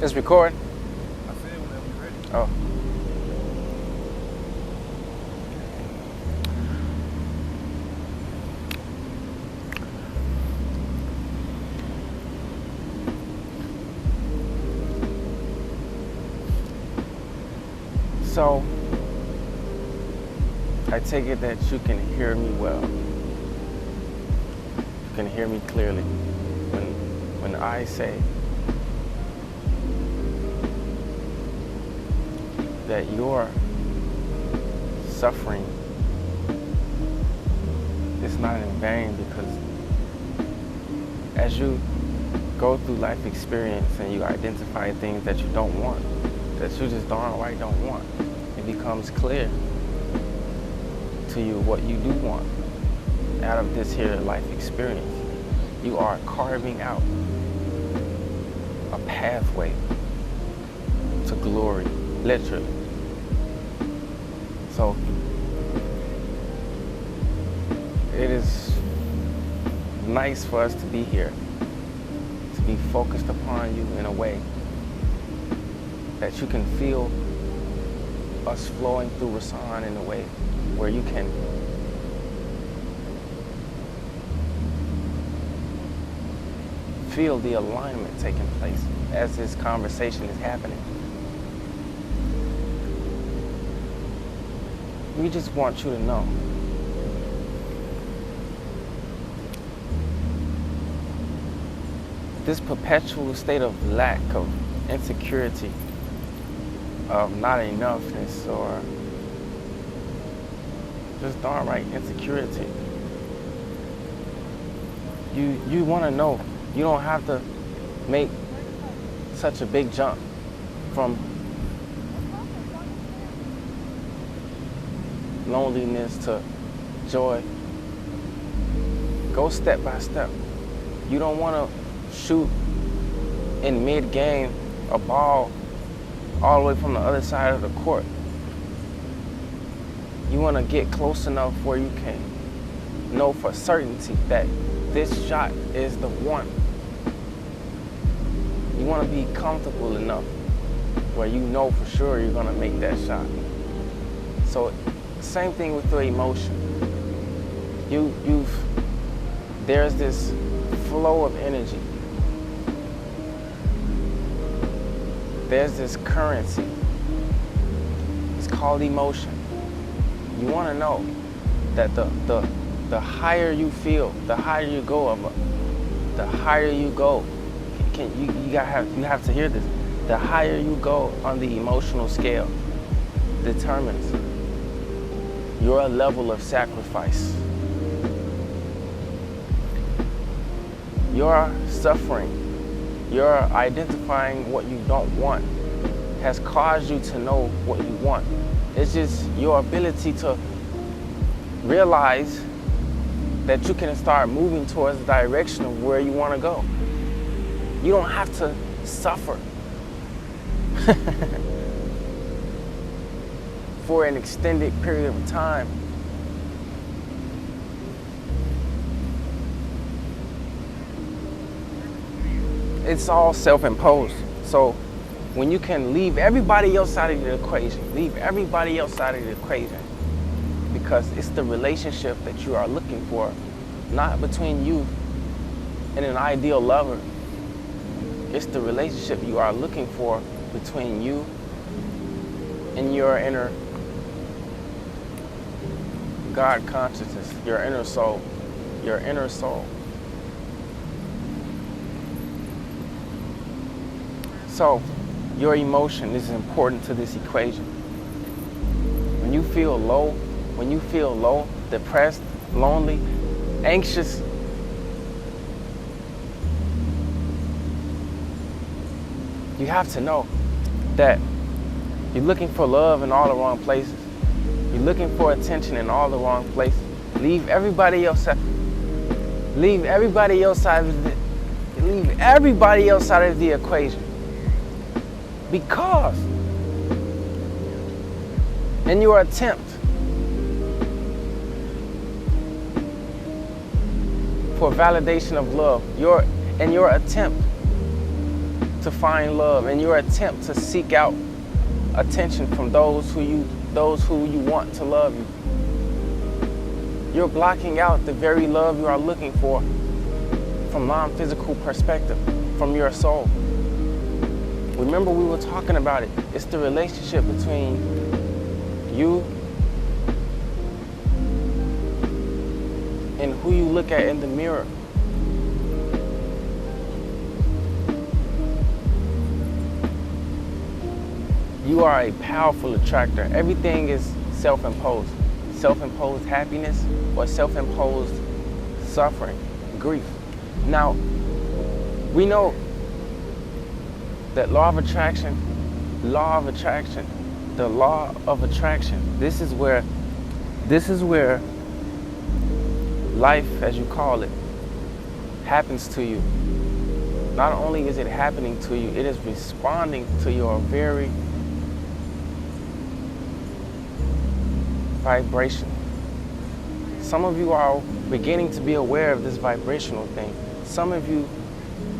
It's recording? I said whenever you're ready. Oh. So, I take it that you can hear me well. You can hear me clearly when I say that your suffering is not in vain, because as you go through life experience and you identify things that you don't want, that you just darn right don't want, it becomes clear to you what you do want out of this here life experience. You are carving out a pathway to glory, literally. So it is nice for us to be here, to be focused upon you in a way that you can feel us flowing through Rasan in a way where you can feel the alignment taking place as this conversation is happening. We just want you to know this perpetual state of lack, of insecurity, of not enoughness, or just darn right insecurity. You want to know you don't have to make such a big jump from loneliness to joy. Go step by step. You don't want to shoot in mid-game a ball all the way from the other side of the court. You want to get close enough where you can know for certainty that this shot is the one. You want to be comfortable enough where you know for sure you're going to make that shot. So same thing with your emotion. There's this flow of energy. There's this currency. It's called emotion. You want to know that the higher you feel, the higher you go, the higher you go. You have to hear this. The higher you go on the emotional scale determines your level of sacrifice. Your suffering, your identifying what you don't want has caused you to know what you want. It's just your ability to realize that you can start moving towards the direction of where you want to go. You don't have to suffer for an extended period of time. It's all self-imposed. So when you can leave everybody else out of the equation, because it's the relationship that you are looking for, not between you and an ideal lover. It's the relationship you are looking for between you and your inner God consciousness, your inner soul. So, your emotion is important to this equation. When you feel low, depressed, lonely, anxious, you have to know that you're looking for love in all the wrong places. You're looking for attention in all the wrong places. Leave everybody else out of the equation. Because in your attempt for validation of love, in your attempt to find love, in your attempt to seek out attention from those who you want to love you, you're blocking out the very love you are looking for from non-physical perspective, from your soul. Remember, we were talking about it. It's the relationship between you and who you look at in the mirror. You are a powerful attractor. Everything is self-imposed. Self-imposed happiness or self-imposed suffering, grief. Now, we know that the law of attraction, this is where life, as you call it, happens to you. Not only is it happening to you, it is responding to your very vibration. Some of you are beginning to be aware of this vibrational thing. Some of you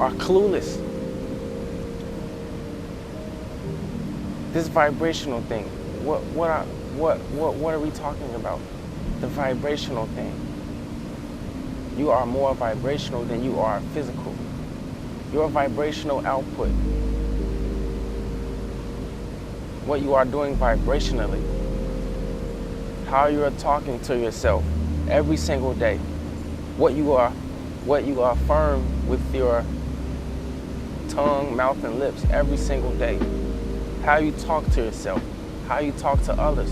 are clueless. This vibrational thing. What are we talking about? The vibrational thing. You are more vibrational than you are physical. Your vibrational output, what you are doing vibrationally, how you are talking to yourself every single day, what you affirm with your tongue, mouth, and lips every single day, how you talk to yourself, how you talk to others.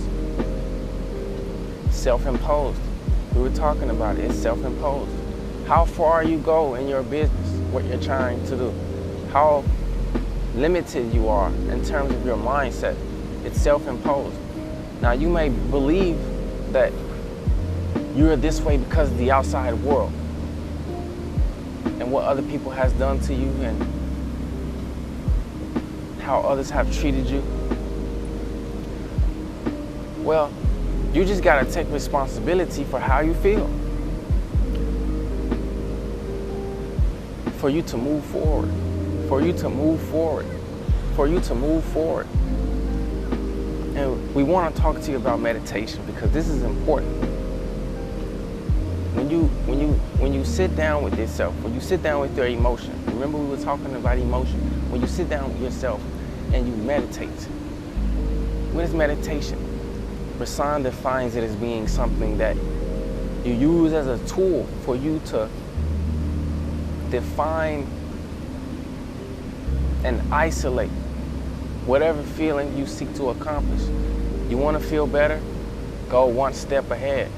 Self-imposed. We were talking about it. It's self-imposed. How far you go in your business, what you're trying to do, how limited you are in terms of your mindset, it's self-imposed. Now, you may believe that you're this way because of the outside world and what other people has done to you and how others have treated you. Well, you just gotta take responsibility for how you feel. For you to move forward. For you to move forward. For you to move forward. And we want to talk to you about meditation because this is important. When you sit down with yourself, when you sit down with your emotion, remember we were talking about emotion. When you sit down with yourself and you meditate, what is meditation? Rasan defines it as being something that you use as a tool for you to define and isolate whatever feeling you seek to accomplish. You want to feel better? Go one step ahead.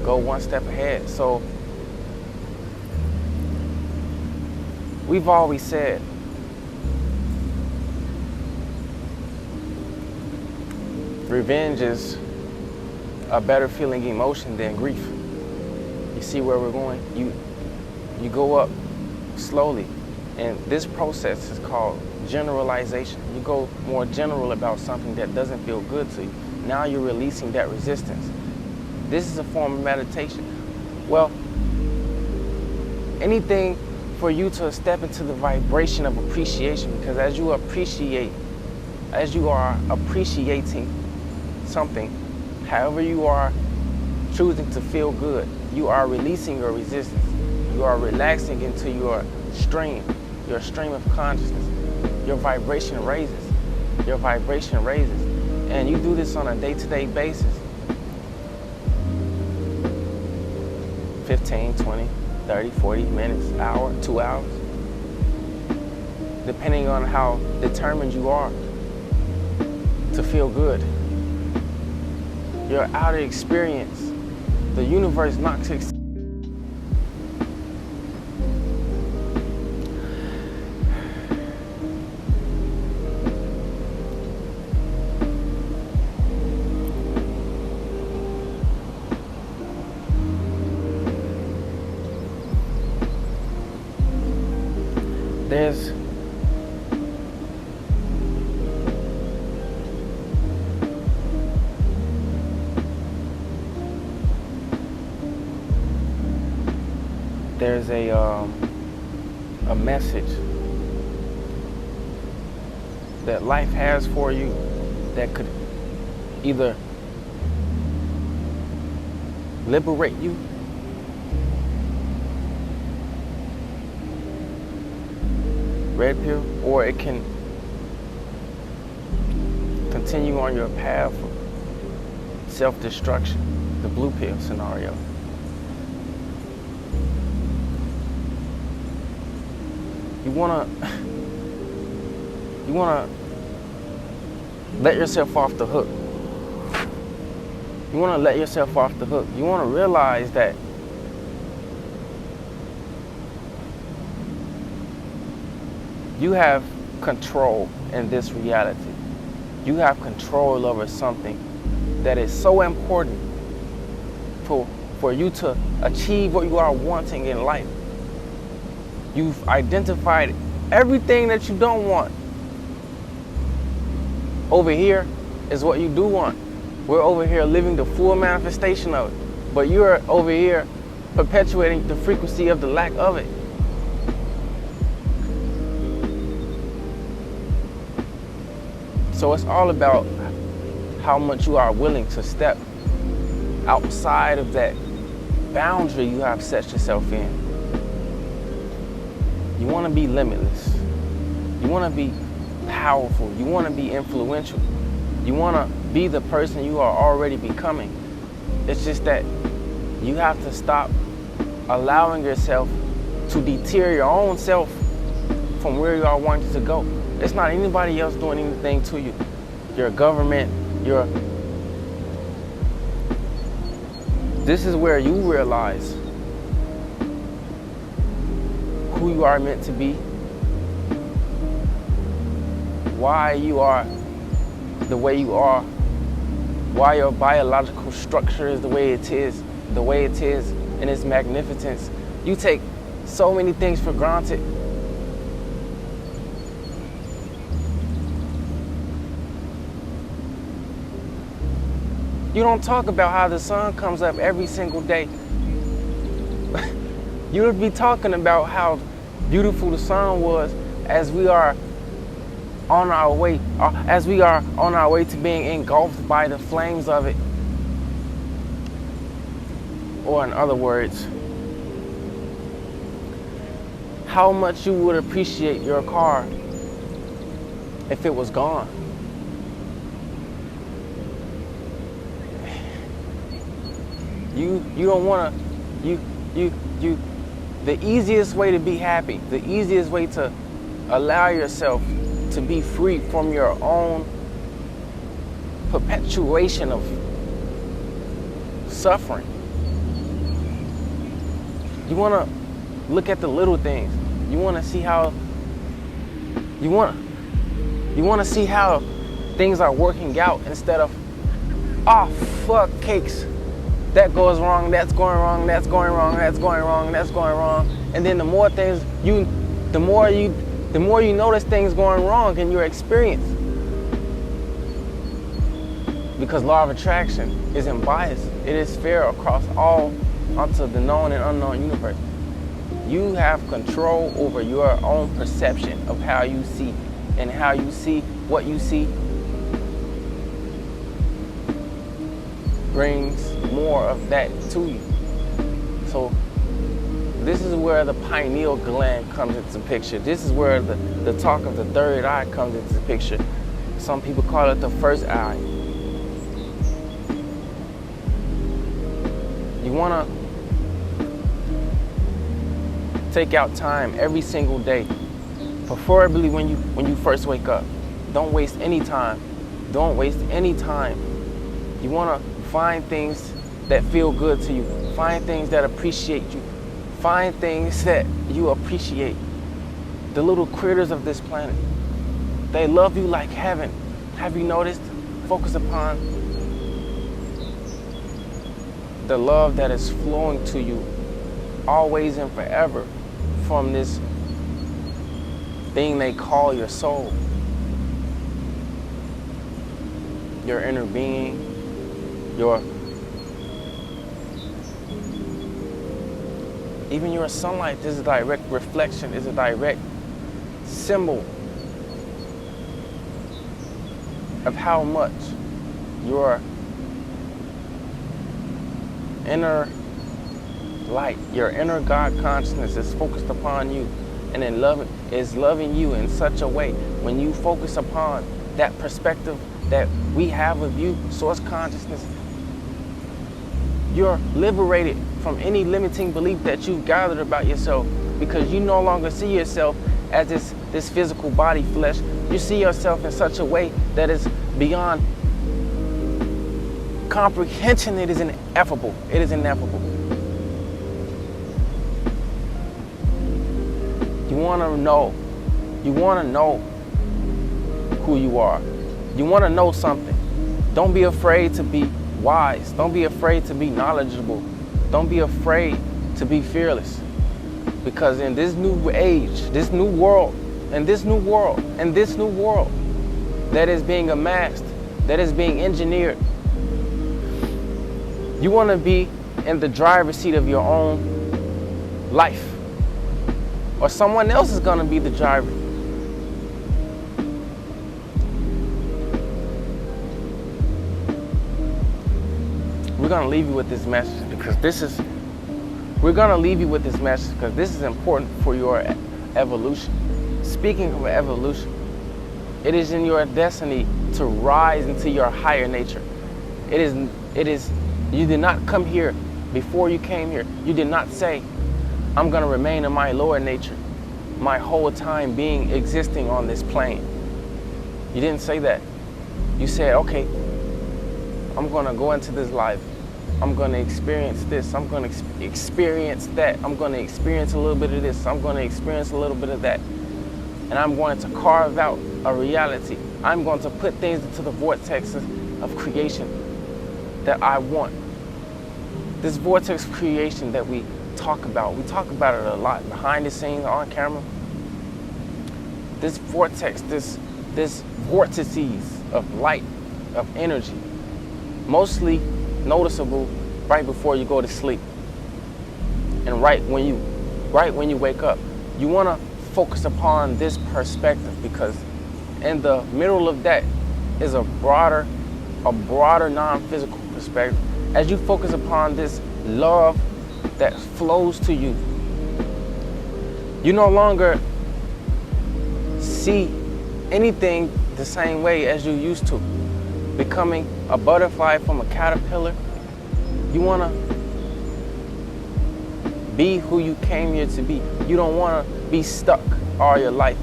Go one step ahead. So we've always said revenge is a better feeling emotion than grief. You see where we're going? You go up slowly. And this process is called generalization. You go more general about something that doesn't feel good to you. Now you're releasing that resistance. This is a form of meditation. Well, anything for you to step into the vibration of appreciation, because as you are appreciating something, however you are choosing to feel good, you are releasing your resistance. You are relaxing into your stream of consciousness. Your vibration raises. Your vibration raises. And you do this on a day-to-day basis. 15, 20, 30, 40 minutes, hour, 2 hours. Depending on how determined you are to feel good. Your outer experience, the universe knocks to there's a message that life has for you that could either liberate you red pill, or it can continue on your path of self-destruction, the blue pill scenario. You wanna let yourself off the hook. You wanna let yourself off the hook. You wanna realize that you have control in this reality. You have control over something that is so important for you to achieve what you are wanting in life. You've identified everything that you don't want. Over here is what you do want. We're over here living the full manifestation of it. But you're over here perpetuating the frequency of the lack of it. So it's all about how much you are willing to step outside of that boundary you have set yourself in. You want to be limitless. You want to be powerful. You want to be influential. You want to be the person you are already becoming. It's just that you have to stop allowing yourself to deter your own self from where you are wanting to go. It's not anybody else doing anything to you. Your government, this is where you realize who you are meant to be, why you are the way you are, why your biological structure is the way it is in its magnificence. You take so many things for granted. You don't talk about how the sun comes up every single day. You would be talking about how beautiful the sun was as we are on our way to being engulfed by the flames of it. Or in other words, how much you would appreciate your car if it was gone. You don't want to, the easiest way to be happy, the easiest way to allow yourself to be free from your own perpetuation of suffering. You want to look at the little things. You want to see how, you want to see how things are working out instead of, oh, fuck cakes. That goes wrong, that's going wrong, that's going wrong, that's going wrong, that's going wrong. And then the more you notice things going wrong in your experience. Because law of attraction isn't biased. It is fair across all onto the known and unknown universe. You have control over your own perception of how you see, and how you see what you see brings more of that to you. So this is where the pineal gland comes into the picture. This is where the talk of the third eye comes into the picture. Some people call it the first eye. You want to take out time every single day, preferably when you first wake up. Don't waste any time. Don't waste any time. You want to find things that feel good to you. Find things that appreciate you. Find things that you appreciate. The little critters of this planet. They love you like heaven. Have you noticed? Focus upon the love that is flowing to you always and forever from this thing they call your soul. Your inner being, even your sunlight is a direct reflection, is a direct symbol of how much your inner light, your inner God consciousness is focused upon you, and in loving you in such a way. When you focus upon that perspective that we have of you, source consciousness, you're liberated from any limiting belief that you've gathered about yourself, because you no longer see yourself as this physical body, flesh. You see yourself in such a way that is beyond comprehension. It is ineffable. It is ineffable. You want to know. You want to know who you are. You want to know something. Don't be afraid to be wise. Don't be afraid to be knowledgeable. Don't be afraid to be fearless. Because in this new age, this new world, and this new world, and this new world that is being amassed, that is being engineered, you want to be in the driver's seat of your own life. Or someone else is going to be the driver. We're going to leave you with this message because we're going to leave you with this message because this is important for your evolution. Speaking of evolution, it is in your destiny to rise into your higher nature. It is, you did not come here before you came here. You did not say, I'm going to remain in my lower nature my whole time being existing on this plane. You didn't say that. You said, okay, I'm going to go into this life. I'm going to experience this. I'm going to experience that. I'm going to experience a little bit of this. I'm going to experience a little bit of that. And I'm going to carve out a reality. I'm going to put things into the vortex of creation that I want. This vortex of creation that we talk about it a lot behind the scenes, on camera. This vortex, this vortices of light, of energy, mostly noticeable right before you go to sleep and right when you wake up. You want to focus upon this perspective because in the middle of that is a broader non-physical perspective. As you focus upon this love that flows to you, you no longer see anything the same way as you used to. Becoming a butterfly from a caterpillar, you want to be who you came here to be. You don't want to be stuck all your life.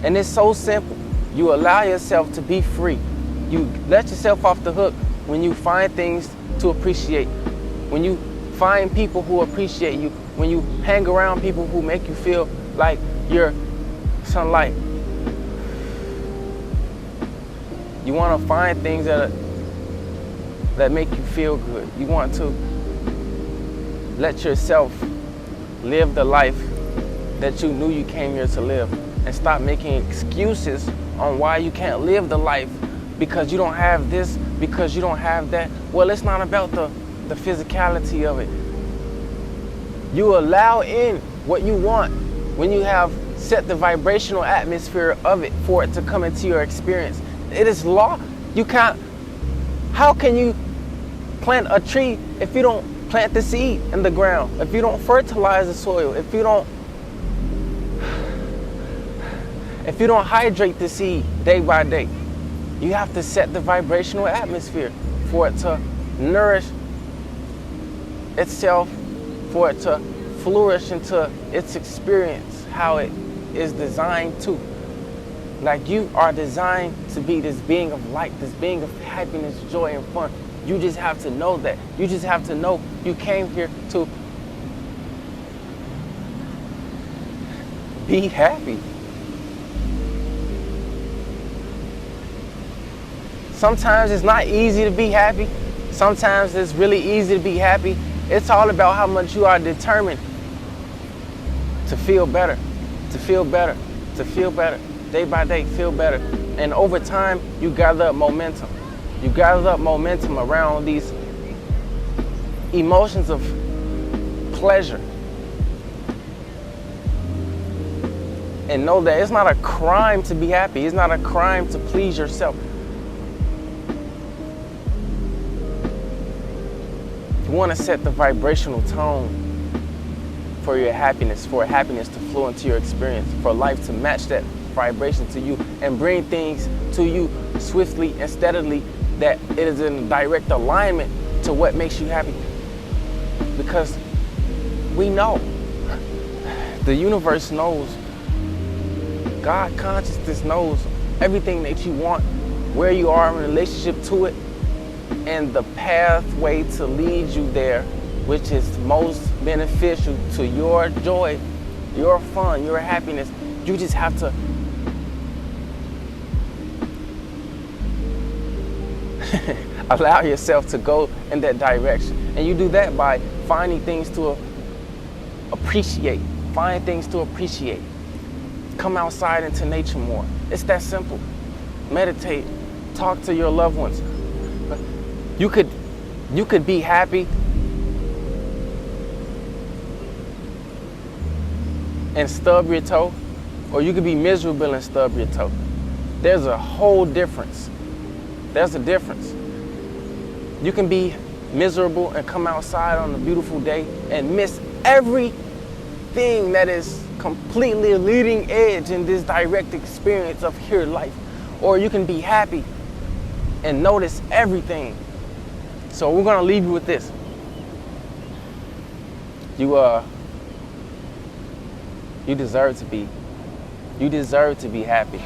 And it's so simple. You allow yourself to be free. You let yourself off the hook when you find things to appreciate. When you find people who appreciate you. When you hang around people who make you feel like you're sunlight. You want to find things that make you feel good. You want to let yourself live the life that you knew you came here to live, and stop making excuses on why you can't live the life because you don't have this, because you don't have that. Well, it's not about the physicality of it. You allow in what you want when you have set the vibrational atmosphere of it for it to come into your experience. It is law. You can't. How can you plant a tree if you don't plant the seed in the ground? If you don't fertilize the soil? If you don't hydrate the seed day by day? You have to set the vibrational atmosphere for it to nourish itself, for it to flourish into its experience, how it is designed to. Like you are designed to be this being of light, this being of happiness, joy, and fun. You just have to know that. You just have to know you came here to be happy. Sometimes it's not easy to be happy. Sometimes it's really easy to be happy. It's all about how much you are determined to feel better, to feel better, to feel better. Day by day, feel better. And over time, you gather up momentum. You gather up momentum around these emotions of pleasure. And know that it's not a crime to be happy. It's not a crime to please yourself. You want to set the vibrational tone for your happiness, for happiness to flow into your experience, for life to match that vibration to you and bring things to you swiftly and steadily, that it is in direct alignment to what makes you happy. Because we know, the universe knows, God consciousness knows everything that you want, where you are in relationship to it, and the pathway to lead you there, which is most beneficial to your joy, your fun, your happiness. You just have to allow yourself to go in that direction. And you do that by finding things to appreciate. Find things to appreciate. Come outside into nature more. It's that simple. Meditate. Talk to your loved ones. You could be happy and stub your toe, or you could be miserable and stub your toe. There's a whole difference. There's a difference. You can be miserable and come outside on a beautiful day and miss everything that is completely leading edge in this direct experience of here life. Or you can be happy and notice everything. So we're gonna leave you with this. You deserve to be happy.